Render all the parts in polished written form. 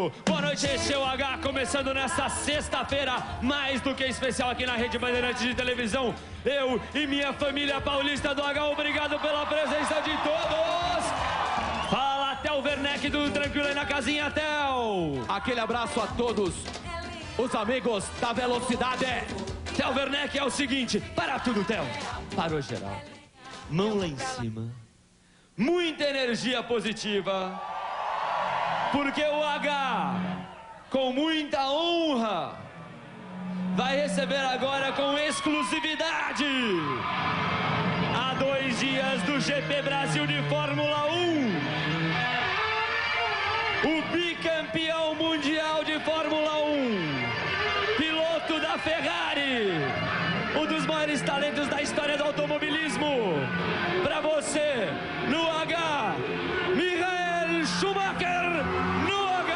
Brasil. Boa noite, esse é o H, começando nesta sexta-feira, mais do que especial aqui na Rede Bandeirantes de Televisão. Eu e minha família paulista do H, obrigado pela presença de todos. Fala, Theo Werneck, tudo tranquilo aí na casinha, Theo? Aquele abraço a todos os amigos da velocidade. Theo Werneck, é o seguinte, para tudo, Theo. Parou geral. Mão lá em cima. Muita energia positiva. Porque o H, com muita honra, vai receber agora com exclusividade, há 2 dias do GP Brasil de Fórmula 1, o bicampeão mundial de Fórmula 1, piloto da Ferrari, um dos maiores talentos da história do automobilismo. Para você, no H, Michael Schumacher, no H.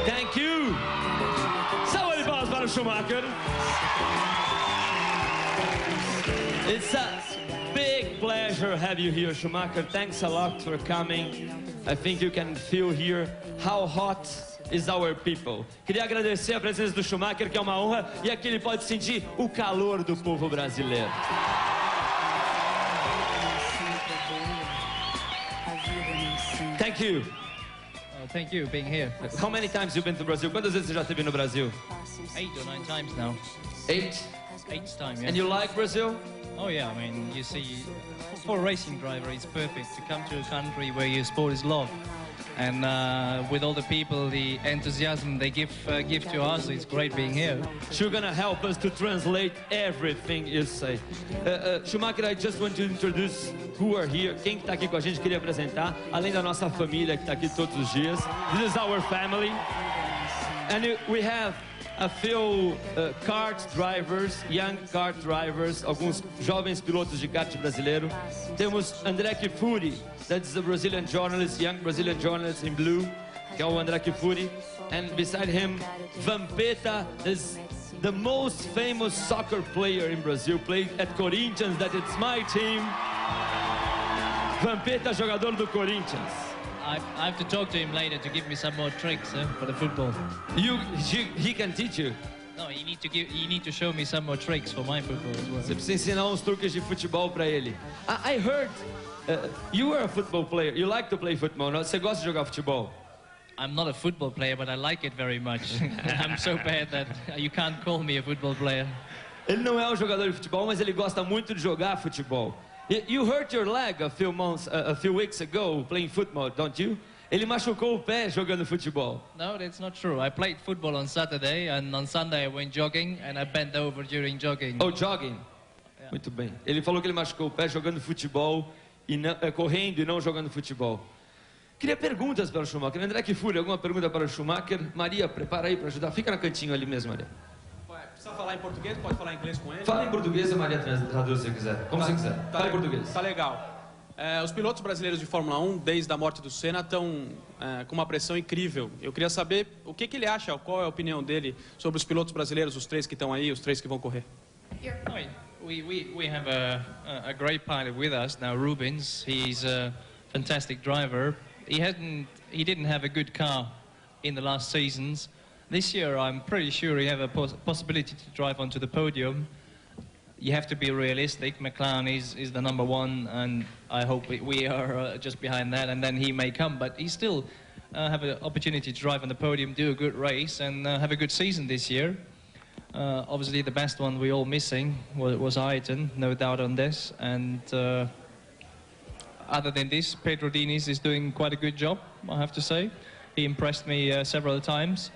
Thank you. Salve de palmas para o Schumacher. It's a big pleasure to have you here, Schumacher. Thanks a lot for coming. I think you can feel here how hot is our people. Queria agradecer a presença do Schumacher, que é uma honra, e aqui ele pode sentir o calor do povo brasileiro. Thank you. Oh, thank you being here. How many times you been to Brazil? Quantas vezes você já esteve no Brasil? 8 or 9 times now. 8? 8th time, yeah. And you like Brazil? Oh yeah, I mean, you see, for a racing driver, it's perfect to come to a country where your sport is loved. And with all the people, the enthusiasm they give to us, it's great being here. You're gonna help us to translate everything you say. Schumacher, I just want to introduce who are here. Quem está aqui com a gente, queria apresentar, além da nossa família que está aqui todos os dias. This is our family. And we have a few kart drivers, young kart drivers, alguns jovens pilotos de kart brasileiro. Temos André Kifuri, that's the Brazilian journalist, young Brazilian journalist in blue, que é o André Kifuri. And beside him, Vampeta is the most famous soccer player in Brazil, played at Corinthians, that it's my team. Vampeta, jogador do Corinthians. I have to talk to him later to give me some more tricks for the football. He can teach you. No, you need to show me some more tricks for my football as well. Você precisa ensinar uns truques de futebol para ele. I heard you are a football player. You like to play football, não? Você gosta de jogar futebol? I'm not a football player, but I like it very much. I'm so bad that you can't call me a football player. Ele não é um jogador de futebol, mas ele gosta muito de jogar futebol. You hurt your leg a few weeks ago playing football, don't you? Ele machucou o pé jogando futebol. No, that's not true. I played football on Saturday, and on Sunday I went jogging, and I bent over during jogging. Oh, jogging. Yeah. Muito bem. Ele falou que ele machucou o pé jogando futebol, e não, correndo e não jogando futebol. Queria perguntas para o Schumacher. André Kifuri, alguma pergunta para o Schumacher? Maria, prepara aí para ajudar. Fica no cantinho ali mesmo, Maria. Precisa falar em português? Pode falar em inglês com ele? Fala em português, a Maria traduz se quiser. Como você quiser. Fala em português. Tá legal. Os pilotos brasileiros de Fórmula 1, desde a morte do Senna, estão com uma pressão incrível. Eu queria saber o que ele acha, qual é a opinião dele sobre os pilotos brasileiros, os 3 que estão aí, os 3 que vão correr. We have a great pilot with us now, Rubens. He's a fantastic driver. He didn't have a good car in the last seasons. This year, I'm pretty sure he have a possibility to drive onto the podium. You have to be realistic. McLaren is the #1, and I hope we are just behind that, and then he may come. But he still have an opportunity to drive on the podium, do a good race, and have a good season this year. Obviously, the best one we all missing was Ayrton, no doubt on this. And other than this, Pedro Diniz is doing quite a good job, I have to say. He impressed me several times.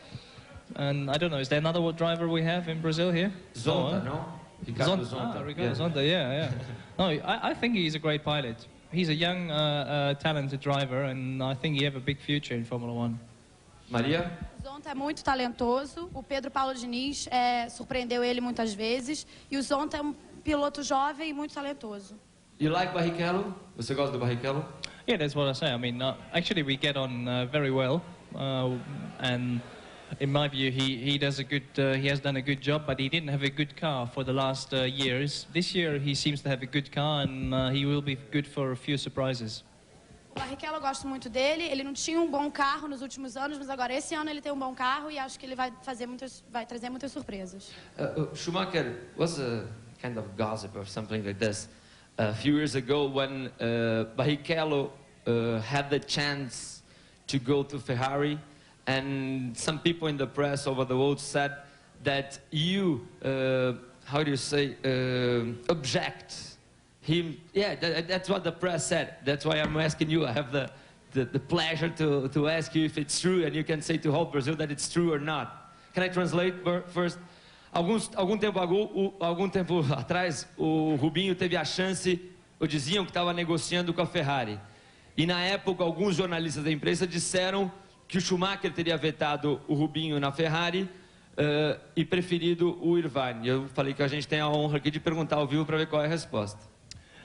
And I don't know, is there another driver we have in Brazil here? Zonta, no? Ricardo Zonta. Ricardo Zonta, yeah. No, I think he's a great pilot. He's a young, talented driver, and I think he have a big future in Formula 1. Maria? Zonta é muito talentoso. O Pedro Paulo Diniz surpreendeu ele muitas vezes. E o Zonta é um piloto jovem e muito talentoso. You like Barrichello? Você gosta do Barrichello? Yeah, that's what I say. I mean, actually, we get on very well, and in my view, he does a good. He has done a good job, but he didn't have a good car for the last years. This year, he seems to have a good car, and he will be good for a few surprises. O Barrichello, eu gosto muito dele. Ele não tinha um bom carro nos últimos anos, mas agora esse ano ele tem um bom carro e acho que ele vai trazer muitas surpresas. Schumacher was a kind of gossip or something like this. A few years ago when Barrichello had the chance to go to Ferrari, and some people in the press over the world said that you, how do you say, object him. Yeah, that's what the press said. That's why I'm asking you. I have the pleasure to ask you if it's true, and you can say to whole Brazil that it's true or not. Can I translate first? Algum tempo atrás, o Rubinho teve a chance, ou diziam que estava negociando com a Ferrari. E na época, alguns jornalistas da imprensa disseram que o Schumacher teria vetado o Rubinho na Ferrari e preferido o Irvine. Eu falei que a gente tem a honra aqui de perguntar ao vivo para ver qual é a resposta.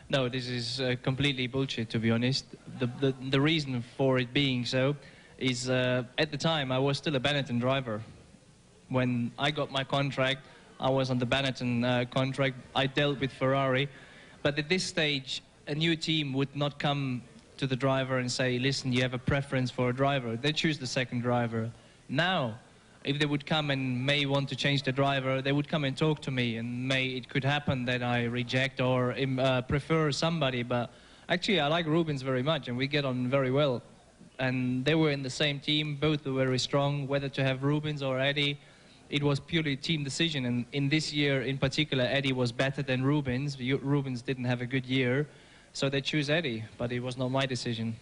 No, this is completely bullshit, to be honest. The reason for it being so is at the time I was still a Benetton driver. When I got my contract, I was on the Benetton contract. I dealt with Ferrari. But at this stage, a new team would not come to the driver and say, listen, you have a preference for a driver. They choose the second driver. Now, if they would come and may want to change the driver, they would come and talk to me, and it could happen that I reject or prefer somebody. But actually, I like Rubens very much, and we get on very well. And they were in the same team. Both were very strong. Whether to have Rubens or Eddie, it was purely a team decision. And in this year, in particular, Eddie was better than Rubens. Rubens didn't have a good year, so they choose Eddie. But it was not my decision.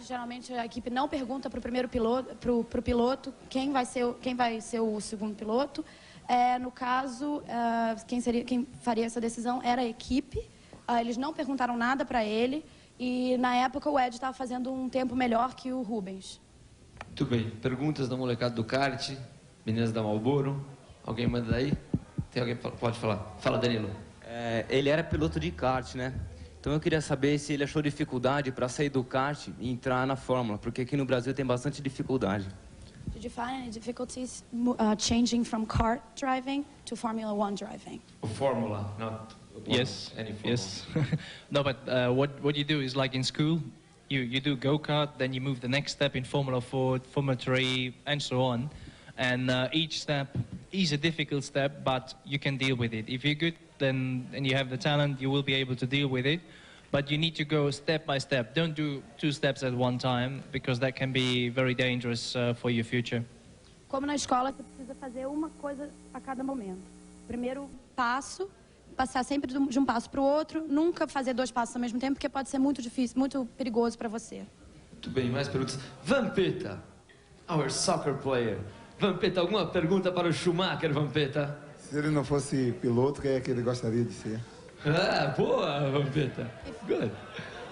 Geralmente a equipe não pergunta para o primeiro piloto, pro piloto quem vai ser o segundo piloto. No caso, quem faria essa decisão era a equipe. Eles não perguntaram nada para ele e na época o Ed estava fazendo um tempo melhor que o Rubens. Muito bem. Perguntas da molecada do kart, meninas da Marlboro. Alguém manda daí? Tem alguém que pode falar? Fala, Danilo. Ele era piloto de kart, né? Então eu queria saber se ele achou dificuldade para sair do kart e entrar na Fórmula, porque aqui no Brasil tem bastante dificuldade. Did you find any difficulties changing from kart driving to Formula One driving? Formula, not yes, any Formula. Yes. No, but what you do is like in school, you do go-kart, then you move the next step in Formula 4, Formula 3, and so on. And each step is a difficult step, but you can deal with it. If you're good, then and you have the talent, you will be able to deal with it. But you need to go step by step. Don't do 2 steps at one time, because that can be very dangerous for your future. Como na escola, você precisa fazer uma coisa a cada momento. Primeiro passo, passar sempre de um passo para o outro, nunca fazer 2 passos ao mesmo tempo, porque pode ser muito difícil, muito perigoso para você. Muito bem, mais perguntas. Vampeta, our soccer player. Vampeta, alguma pergunta para o Schumacher, Vampeta? Se ele não fosse piloto, quem é que ele gostaria de ser? Boa, Vampeta. Good.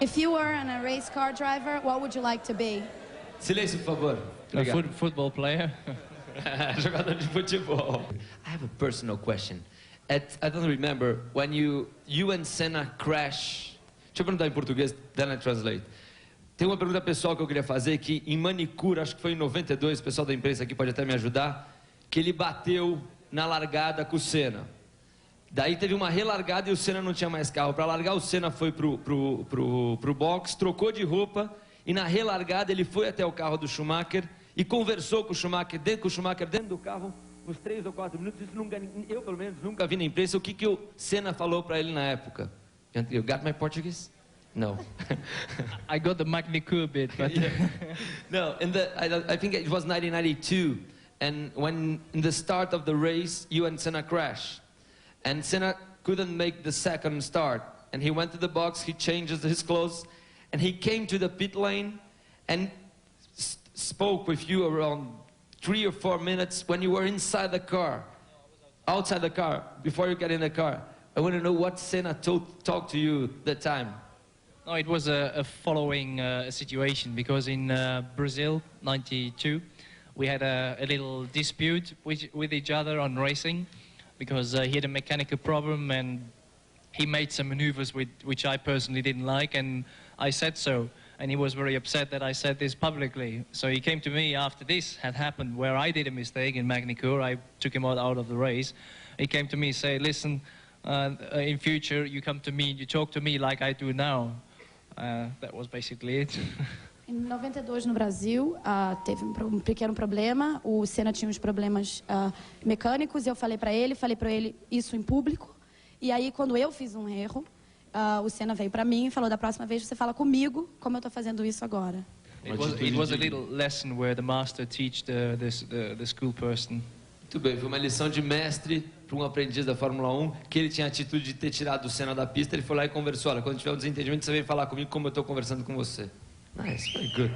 If you were a race car driver, what would you like to be? Silêncio, por favor. A football player. Jogador de futebol. I have a personal question. I don't remember when you and Senna crash. Deixa eu perguntar em português, then I translate. Tem uma pergunta pessoal que eu queria fazer, que em Manicure, acho que foi em 92, o pessoal da imprensa aqui pode até me ajudar, que ele bateu na largada com o Senna. Daí teve uma relargada e o Senna não tinha mais carro. Para largar, o Senna foi pro box, trocou de roupa e na relargada ele foi até o carro do Schumacher e conversou com o Schumacher dentro do carro, uns 3 ou 4 minutos. Isso eu, pelo menos, nunca vi na imprensa. O que o Senna falou para ele na época? You got my Portuguese? No. I got the Manicure bit, but... Yeah. No, I think it was 1992, and when in the start of the race, you and Senna crashed, and Senna couldn't make the second start, and he went to the box, he changed his clothes, and he came to the pit lane, and spoke with you around 3 or 4 minutes when you were inside the car, outside the car, before you get in the car. I want to know what Senna talked to you that time. No, it was a following situation, because in Brazil, 92, we had a little dispute with each other on racing, because he had a mechanical problem, and he made some maneuvers which I personally didn't like, and I said so. And he was very upset that I said this publicly. So he came to me after this had happened, where I did a mistake in Magny-Cours. I took him out of the race. He came to me and said, listen, in future you come to me and you talk to me like I do now. That was basically it. Em 92 no Brasil, teve um pequeno problema. O Senna tinha uns problemas mecânicos e eu falei para ele isso em público. E aí, quando eu fiz um erro, o Senna veio para mim e falou: da próxima vez você fala comigo como eu estou fazendo isso agora. It was a little lesson where the master teach the school person. Muito bem, foi uma lição de mestre para um aprendiz da Fórmula 1, que ele tinha a atitude de ter tirado o Senna da pista. Ele foi lá e conversou: olha, quando tiver um desentendimento, você vem falar comigo como eu estou conversando com você. Nice, very good.